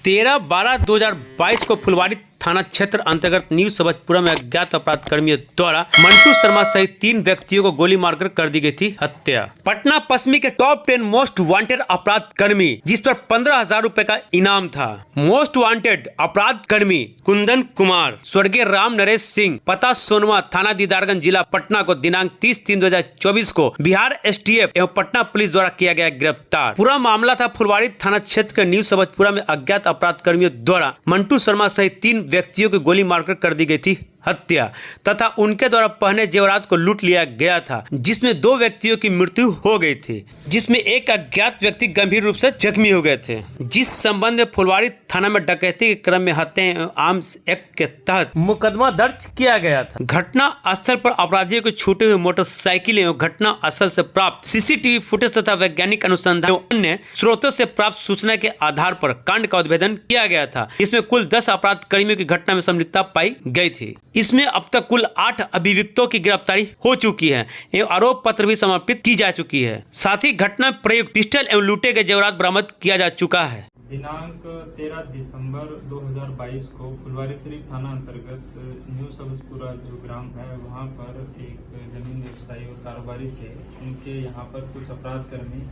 13/12/2022 को फुलवारी थाना क्षेत्र अंतर्गत न्यू सबजपुरा में अज्ञात अपराध कर्मियों द्वारा मंटू शर्मा सहित 3 व्यक्तियों को गोली मारकर कर दी गई थी हत्या। पटना पश्चिमी के टॉप 10 मोस्ट वांटेड अपराध कर्मी जिस पर 15,000 रुपए का इनाम था। मोस्ट वांटेड अपराध कर्मी कुंदन कुमार स्वर्गीय राम नरेश सिंह पता सोनवा थाना दीदारगंज जिला पटना को दिनांक 30/3/2024 को बिहार STF एवं पटना पुलिस द्वारा किया गया गिरफ्तार। पूरा मामला था फुलवारी थाना क्षेत्र के न्यू सबजपुरा में अज्ञात अपराध कर्मियों द्वारा मंटू शर्मा सहित 3 व्यक्तियों की गोली मारकर कर दी गई थी हत्या तथा उनके द्वारा पहने जेवरात को लूट लिया गया था, जिसमें 2 व्यक्तियों की मृत्यु हो गई थी, जिसमें एक अज्ञात व्यक्ति गंभीर रूप से जख्मी हो गए थे। जिस संबंध में फुलवारी थाना में डकैती के क्रम में हत्या एवं आर्म्स एक्ट के तहत मुकदमा दर्ज किया गया था। घटना स्थल पर अपराधियों को छूटे हुए मोटरसाइकिल एवं घटना स्थल से प्राप्त CCTV फुटेज तथा वैज्ञानिक अनुसंधान एवं अन्य स्रोतों से प्राप्त सूचना के आधार पर कांड का उद्भेदन किया गया था। इसमें कुल 10 अपराध कर्मियों की घटना में संलिप्तता पाई गई थी। इसमें अब तक कुल 8 अभियुक्तों की गिरफ्तारी हो चुकी है एवं आरोप पत्र भी समर्पित की जा चुकी है। साथ ही घटना में प्रयुक्त पिस्टल एवं लूटे गए जेवरात बरामद किया जा चुका है। दिनांक 13 दिसंबर 2022 को फुलवारी शरीफ थाना अंतर्गत न्यू सबजपुरा जो ग्राम है वहां पर एक जमीन व्यवसायी और कारोबारी थे। उनके यहाँ पर कुछ अपराध कर्मी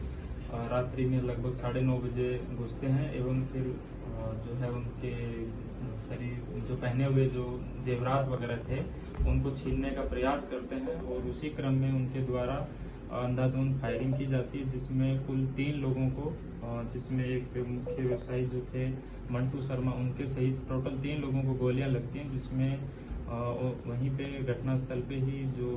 रात्रि में लगभग 9:30 बजे घुसते हैं एवं फिर जो है उनके शरीर जो पहने हुए जो जेवरात वगैरह थे उनको छीनने का प्रयास करते हैं और उसी क्रम में उनके द्वारा अंधाधुंध फायरिंग की जाती है, जिसमें कुल 3 लोगों को जिसमें एक मुख्य व्यवसायी जो थे मंटू शर्मा उनके सहित टोटल 3 लोगों को गोलियां लगती हैं, जिसमें वहीं पे घटनास्थल पे ही जो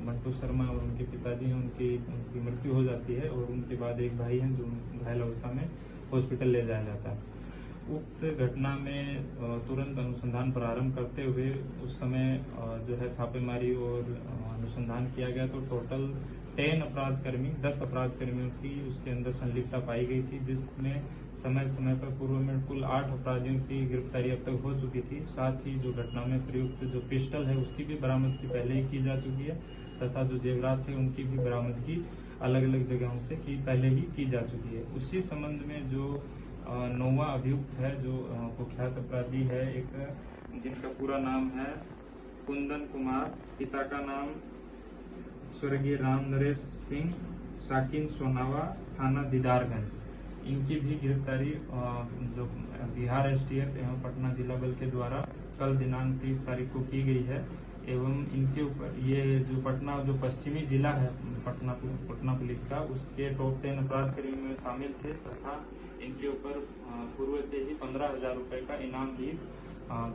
मंटू शर्मा और उनके पिताजी हैं उनकी मृत्यु हो जाती है और उनके बाद एक भाई हैं जो घायल अवस्था में हॉस्पिटल ले जाया जाता है। उक्त घटना में तुरंत अनुसंधान प्रारंभ करते हुए उस समय जो है छापेमारी और अनुसंधान किया गया तो टोटल 10 अपराध कर्मियों की उसके अंदर संलिप्तता पाई गई थी, जिसमें समय समय पर पूर्व में कुल 8 अपराधियों की गिरफ्तारी अब तक हो चुकी थी। साथ ही जो घटना में प्रयुक्त जो पिस्टल है उसकी भी बरामदगी पहले ही की जा चुकी है तथा जो जेवरात थे उनकी भी बरामदगी अलग अलग जगहों से पहले ही की जा चुकी है। उसी संबंध में जो 9वां अभियुक्त है जो कुख्यात अपराधी है एक जिनका पूरा नाम है कुंदन कुमार, पिता का नाम स्वर्गीय राम नरेश सिंह, साकिन सोनावा, थाना दीदारगंज, इनकी भी गिरफ्तारी जो बिहार STF एवं पटना जिला बल के द्वारा कल दिनांक 30 तारीख को की गई है एवं इनके ऊपर ये जो पटना जो पश्चिमी जिला है पटना पुलिस का उसके टॉप 10 अपराध कर्मियों में शामिल थे तथा इनके ऊपर पूर्व से ही 15,000 रुपए का इनाम भी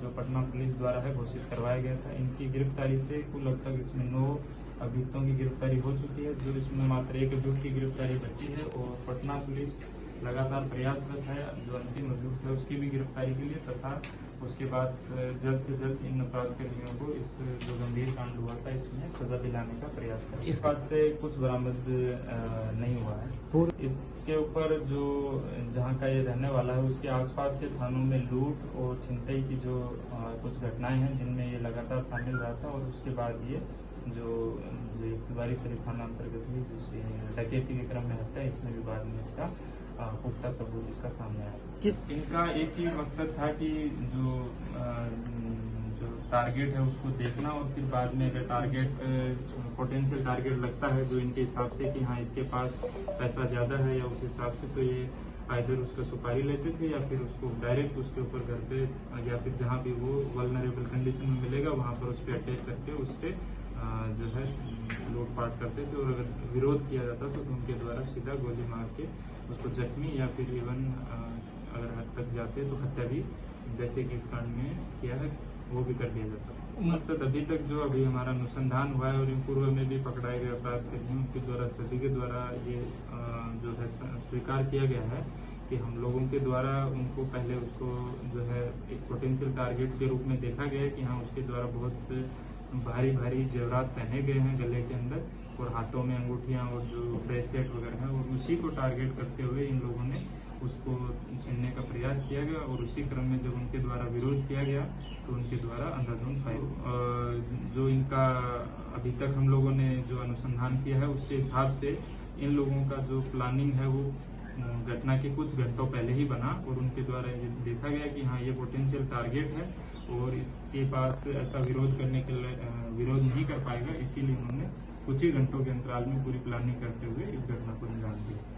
जो पटना पुलिस द्वारा है घोषित करवाया गया था। इनकी गिरफ्तारी से कुल अब तक इसमें 9 अभियुक्तों की गिरफ्तारी हो चुकी है, जो इसमें मात्र 1 अभियुक्त की गिरफ्तारी बची है और पटना पुलिस लगातार प्रयासरत है जो अंतिम अभियुक्त है उसकी भी गिरफ्तारी के लिए तथा उसके बाद जल्द से जल्द इन अपराध कर्मियों को इस जो गंभीर कांड हुआ था इसमें सजा दिलाने का प्रयास करें। इस बात से कुछ बरामद नहीं हुआ है। इसके ऊपर जो जहां का ये रहने वाला है उसके आसपास के थानों में लूट और छिनतई की जो कुछ घटनाएं हैं जिनमें ये लगातार शामिल रहा था और उसके बाद ये जो फुलवारी शरीफ थाना अंतर्गत हुई जिस डकैती के क्रम में हत्या इसमें भी बाद में इसका पुख्ता सबूत इसका सामने आया। इनका एक ही मकसद था कि जो टारगेट है उसको देखना और फिर बाद में अगर पोटेंशियल टारगेट लगता है जो इनके हिसाब से कि हाँ इसके पास पैसा ज्यादा है या उस हिसाब से तो ये आइदर उसका सुपारी लेते थे या फिर उसको डायरेक्ट उसके ऊपर घर पे या फिर जहाँ भी वो वल्नरेबल कंडीशन में मिलेगा वहां पर उस पर अटैक करके उससे जो है लूटपाट करते थे और अगर विरोध किया जाता तो उनके द्वारा सीधा गोली मार के उसको जख्मी या फिर इवन अगर हद तक जाते तो हत्या भी जैसे कि इस कांड में किया है वो भी कर दिया जाता। मकसद अभी तक जो अभी हमारा अनुसंधान हुआ है और इन पूर्व में भी पकड़ाए गए अपराध कर्मियों के द्वारा सभी के द्वारा ये जो है स्वीकार किया गया है कि हम लोगों के द्वारा उनको पहले उसको जो है एक पोटेंशियल टारगेट के रूप में देखा गया है कि हाँ उसके द्वारा बहुत भारी जेवरात पहने गए हैं गले के अंदर और हाथों में अंगूठियां और जो ब्रेसलेट वगैरह है और उसी को टारगेट करते हुए इन लोगों ने उसको छीनने का प्रयास किया गया और उसी क्रम में जब उनके द्वारा विरोध किया गया तो उनके द्वारा अंधाधुंध फायरिंग जो इनका अभी तक हम लोगों ने जो अनुसंधान किया है उसके हिसाब से इन लोगों का जो प्लानिंग है वो घटना के कुछ घंटों पहले ही बना और उनके द्वारा ये देखा गया कि हाँ ये पोटेंशियल टारगेट है और इसके पास ऐसा विरोध करने के लिए विरोध नहीं कर पाएगा, इसीलिए उन्होंने कुछ ही घंटों के अंतराल में पूरी प्लानिंग करते हुए इस घटना को अंजाम दिया।